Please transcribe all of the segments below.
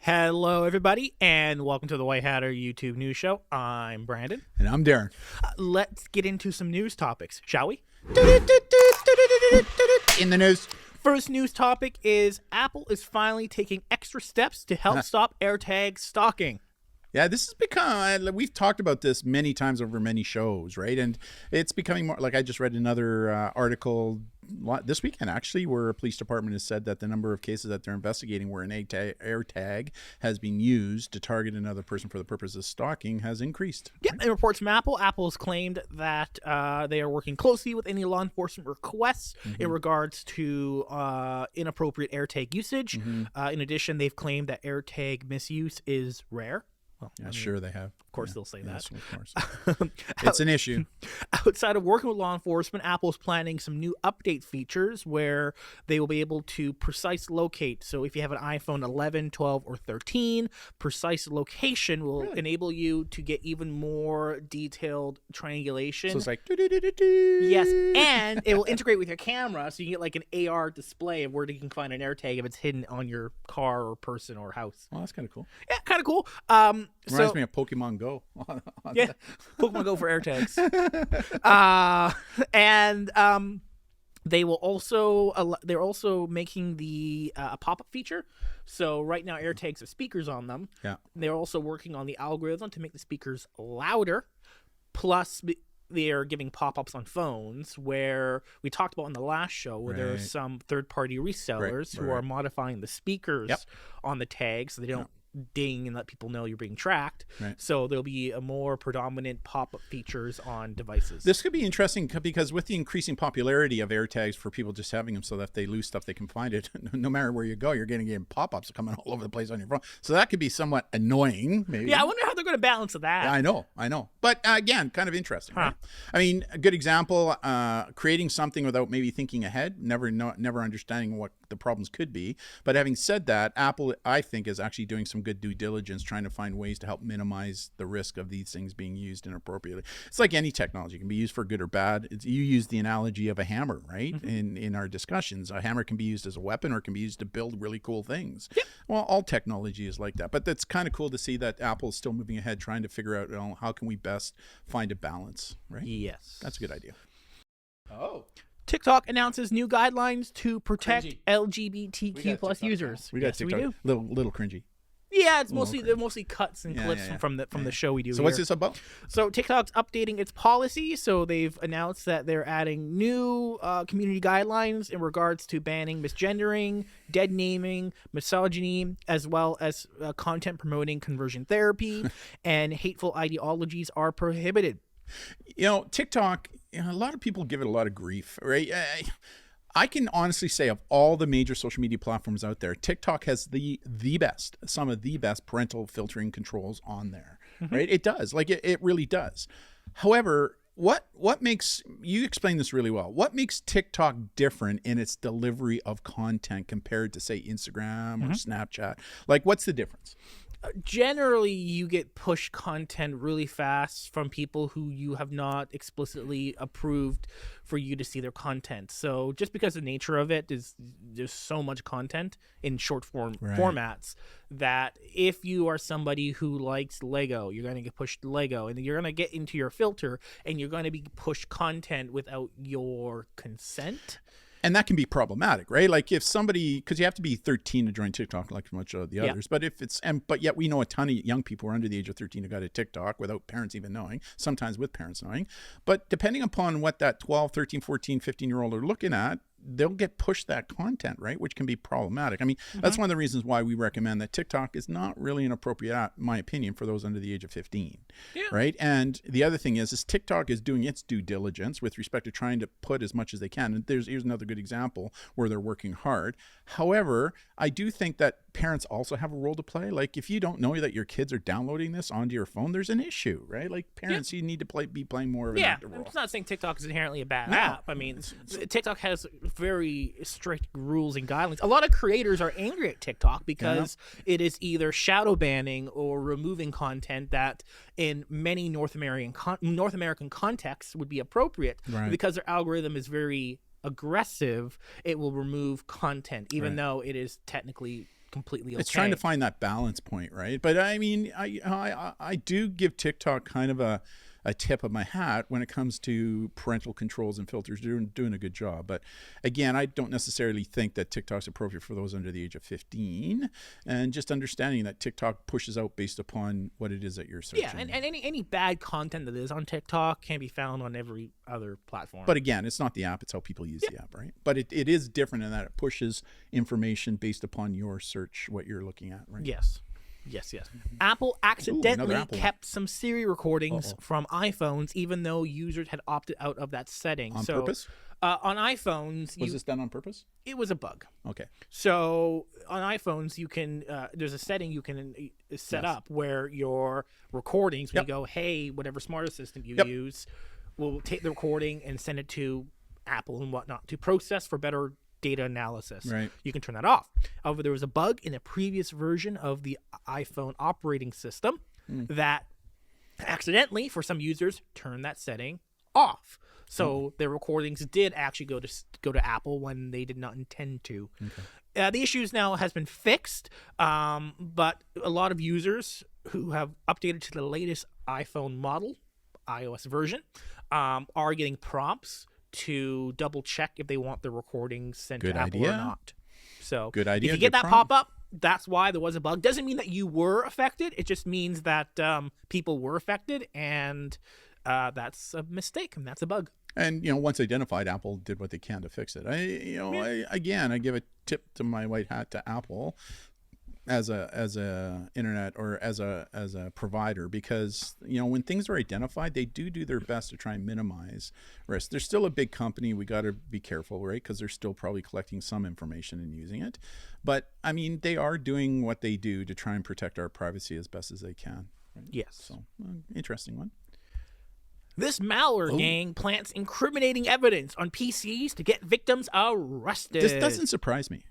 Hello, everybody, and welcome to the White Hatter YouTube News Show. I'm Brandon. And I'm Darren. Let's get into some news topics, shall we? In the news. First news topic is Apple is finally taking extra steps to help stop AirTag stalking. Yeah, this has become, we've talked about this many times over many shows, right? And it's becoming more, like I just read another article this weekend, actually, where a police department has said that the number of cases that they're investigating where an AirTag has been used to target another person for the purpose of stalking has increased. Yeah, in reports from Apple, Apple has claimed that they are working closely with any law enforcement requests in regards to inappropriate AirTag usage. In addition, they've claimed that AirTag misuse is rare. Well, Yeah, sure they have. Of course they'll say that. Of course. It's an issue. Outside of working with law enforcement, Apple's planning some new update features where they will be able to precise locate. So if you have an iPhone 11, 12, or 13, precise location will enable you to get even more detailed triangulation. So it's like, yes, and it will integrate with your camera, so you can get like an AR display of where you can find an AirTag if it's hidden on your car or person or house. well, that's kind of cool. Yeah, kind of cool. Reminds me of Pokemon Go. Yeah, Pokemon Go for AirTags. They will also they're also making the a pop-up feature. So right now AirTags have speakers on them. Yeah. They're also working on the algorithm to make the speakers louder. Plus they're giving pop-ups on phones, where we talked about in the last show, where there are some third-party resellers who are modifying the speakers on the tag so they don't ding and let people know you're being tracked. So there'll be a more predominant pop-up features on devices. This could be interesting because with the increasing popularity of AirTags for people just having them so that if they lose stuff, they can find it. No matter where you go, you're getting pop-ups coming all over the place on your phone. So that could be somewhat annoying, maybe. Yeah, I wonder how they're going to balance that. Yeah, I know. But again, kind of interesting. Right? I mean, a good example, creating something without maybe thinking ahead, never understanding what the problems could be. But having said that, Apple, I think, is actually doing some good due diligence, trying to find ways to help minimize the risk of these things being used inappropriately. It's like any technology. It can be used for good or bad. You use the analogy of a hammer, right? In our discussions, a hammer can be used as a weapon or it can be used to build really cool things. Well, all technology is like that. But that's kind of cool to see that Apple is still moving ahead, trying to figure out, how can we best find a balance, right? Yes. That's a good idea. Oh. TikTok announces new guidelines to protect LGBTQ plus users. We got TikTok. We do. Little cringy. Yeah, it's mostly cuts and clips from the show we do. So what's this about? So TikTok's updating its policy. So they've announced that they're adding new community guidelines in regards to banning misgendering, dead naming, misogyny, as well as content promoting conversion therapy, and hateful ideologies are prohibited. TikTok, a lot of people give it a lot of grief, right? I can honestly say of all the major social media platforms out there, TikTok has some of the best parental filtering controls on there, right? It does. Like it really does. However, what makes, you explain this really well, what makes TikTok different in its delivery of content compared to, say, Instagram or Snapchat? Like, what's the difference? Generally, you get push content really fast from people who you have not explicitly approved for you to see their content. So just because the nature of it is there's so much content in short form formats that if you are somebody who likes Lego, you're going to get pushed Lego, and you're going to get into your filter and you're going to be pushed content without your consent. And that can be problematic, right? Like if somebody, because you have to be 13 to join TikTok, like much of the others. But but yet we know a ton of young people who are under the age of 13 who got a TikTok without parents even knowing, sometimes with parents knowing. But depending upon what that 12, 13, 14, 15-year-old are looking at, they'll get pushed that content, right? Which can be problematic. I mean, that's one of the reasons why we recommend that TikTok is not really an appropriate, in my opinion, for those under the age of 15, right? And the other thing is TikTok is doing its due diligence with respect to trying to put as much as they can. And here's another good example where they're working hard. However, I do think that parents also have a role to play. Like if you don't know that your kids are downloading this onto your phone, there's an issue, right? Like parents, you need to be playing more of an active role. I'm not saying TikTok is inherently a bad app. I mean, TikTok has very strict rules and guidelines. A lot of creators are angry at TikTok because it is either shadow banning or removing content that in many North American contexts would be appropriate. Because their algorithm is very aggressive, it will remove content even though it is technically completely okay. It's trying to find that balance point, right? But I mean, I do give TikTok kind of a tip of my hat when it comes to parental controls and filters. Doing a good job. But again, I don't necessarily think that TikTok's appropriate for those under the age of 15, and just understanding that TikTok pushes out based upon what it is that you're searching. Yeah, and any bad content that is on TikTok can be found on every other platform. But again, it's not the app, it's how people use the app, right? But it is different in that it pushes information based upon your search, what you're looking at, right? Yes. Apple accidentally Apple kept some Siri recordings from iPhones, even though users had opted out of that setting. On purpose? On iPhones, was this done on purpose? It was a bug. Okay. So on iPhones, you can there's a setting you can set up where your recordings, when you go, hey, whatever smart assistant you use, will take the recording and send it to Apple and whatnot to process for better data analysis. Right. You can turn that off. However, there was a bug in a previous version of the iPhone operating system that accidentally, for some users, turned that setting off. So their recordings did actually go to Apple when they did not intend to. Okay. The issues now has been fixed, but a lot of users who have updated to the latest iPhone model, iOS version, are getting prompts to double check if they want the recordings sent to Apple or not. So good idea. If you get that pop up, that's why there was a bug. Doesn't mean that you were affected. It just means that people were affected, and that's a mistake, and that's a bug. And once identified, Apple did what they can to fix it. I give a tip to my white hat to Apple as a internet or as a provider, because when things are identified, they do their best to try and minimize risk. They're still a big company. We got to be careful, right? Because they're still probably collecting some information and using it. But I mean, they are doing what they do to try and protect our privacy as best as they can. Right? Yes. So interesting one. This malware gang plants incriminating evidence on PCs to get victims arrested. This doesn't surprise me.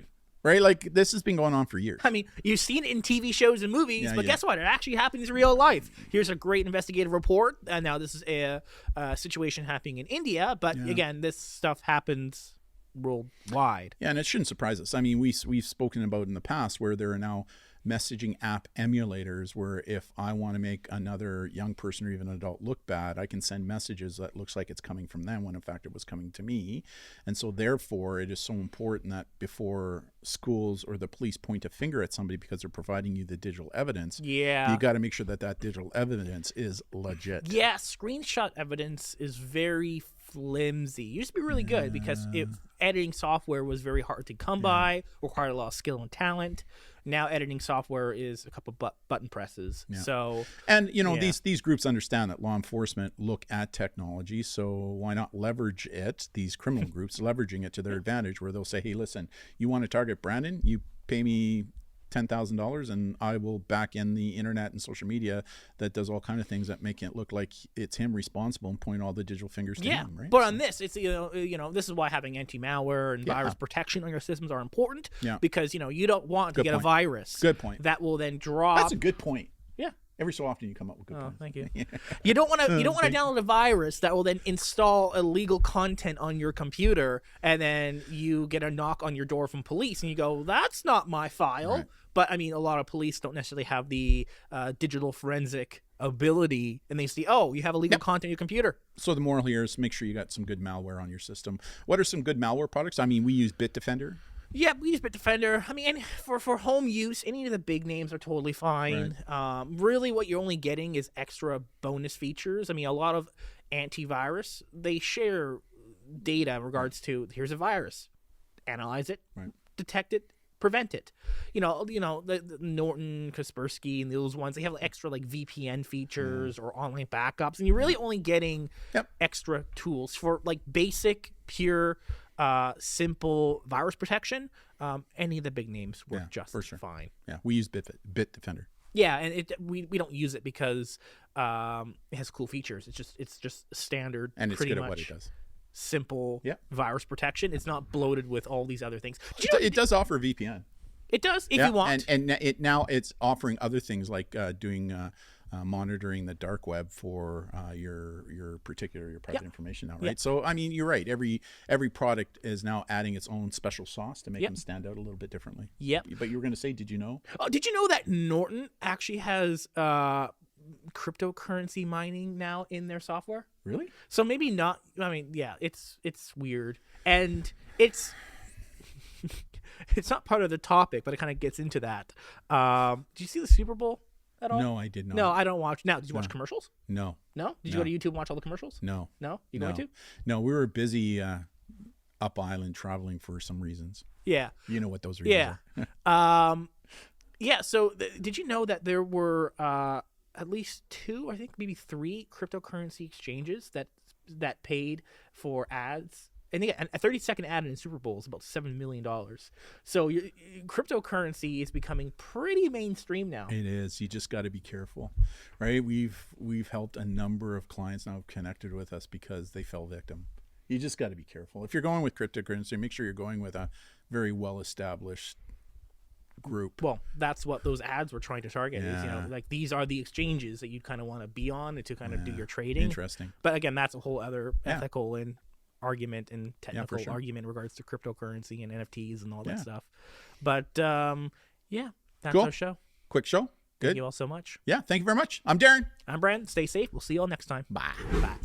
Right? Like, this has been going on for years. I mean, you've seen it in TV shows and movies, but guess what? It actually happens in real life. Here's a great investigative report. And now this is a situation happening in India. But again, this stuff happens worldwide. Yeah, and it shouldn't surprise us. I mean, we've spoken about in the past where there are now messaging app emulators where if I want to make another young person or even an adult look bad, I can send messages that looks like it's coming from them when in fact it was coming to me. And so therefore it is so important that before schools or the police point a finger at somebody because they're providing you the digital evidence, you got to make sure that digital evidence is legit. Yeah, screenshot evidence is very flimsy. It used to be really good because editing software was very hard to come by, required a lot of skill and talent. Now editing software is a couple button presses. Yeah. So, and these groups understand that law enforcement look at technology, so why not leverage it? These criminal groups leveraging it to their advantage, where they'll say, "Hey, listen, you want to target Brandon? You pay me $10,000 and I will back in the internet and social media that does all kind of things that make it look like it's him responsible and point all the digital fingers to him." Right? But on this, it's this is why having anti-malware and virus protection on your systems are important. Yeah. Because you don't want to get a virus. Good point. That will then drop. That's a good point. Yeah. Every so often you come up with good points. Thank you. You don't want to download a virus that will then install illegal content on your computer, and then you get a knock on your door from police, and you go, "That's not my file." Right. But I mean, a lot of police don't necessarily have the digital forensic ability, and they see, "Oh, you have illegal content on your computer." So the moral here is make sure you got some good malware on your system. What are some good malware products? I mean, we use Bitdefender. Yeah, we use Bitdefender. I mean, for home use, any of the big names are totally fine. Right. Really, what you're only getting is extra bonus features. I mean, a lot of antivirus, they share data in regards to, here's a virus, analyze it, detect it, prevent it. The Norton, Kaspersky, and those ones, they have extra like VPN features or online backups, and you're really only getting extra tools for like basic, pure, simple virus protection. Any of the big names work just fine. Yeah, we use Bitdefender. Yeah, and we don't use it because it has cool features. It's just standard, and it's pretty good much at what it does. Simple virus protection. It's not bloated with all these other things. It does offer VPN. It does if you want. And it's offering other things like doing monitoring the dark web for your private Yep. information now, right? Yep. So I mean, you're right. Every product is now adding its own special sauce to make Yep. them stand out a little bit differently. Yep. But you were going to say, did you know? Oh, did you know that Norton actually has cryptocurrency mining now in their software? Really? So maybe not. I mean, yeah, it's weird, and it's it's not part of the topic, but it kind of gets into that. Did you see the Super Bowl at all? No, I did not. No, I don't watch. Now, did you watch No. commercials? No. No. Did you go to YouTube and watch all the commercials? No. No. You No. going to? No, we were busy up island traveling for some reasons. Yeah. You know what those reasons Yeah. are. Yeah. So, did you know that there were at least 2, I think maybe 3 cryptocurrency exchanges that paid for ads? And again, a 30-second ad in a Super Bowl is about $7 million. So cryptocurrency is becoming pretty mainstream now. It is. You just got to be careful, right? We've helped a number of clients now have connected with us because they fell victim. You just got to be careful. If you're going with cryptocurrency, make sure you're going with a very well-established group. Well, that's what those ads were trying to target. Is, Yeah. like these are the exchanges that you kind of want to be on to kind of do your trading. Interesting. But again, that's a whole other Yeah. ethical and argument and technical sure. argument in regards to cryptocurrency and NFTs and all that Yeah. stuff. But yeah, that's Cool. our show. Quick show. Thank Good. you all so much. Yeah. Thank you very much. I'm Darren. I'm Brandon. Stay safe. We'll see you all next time. Bye. Bye.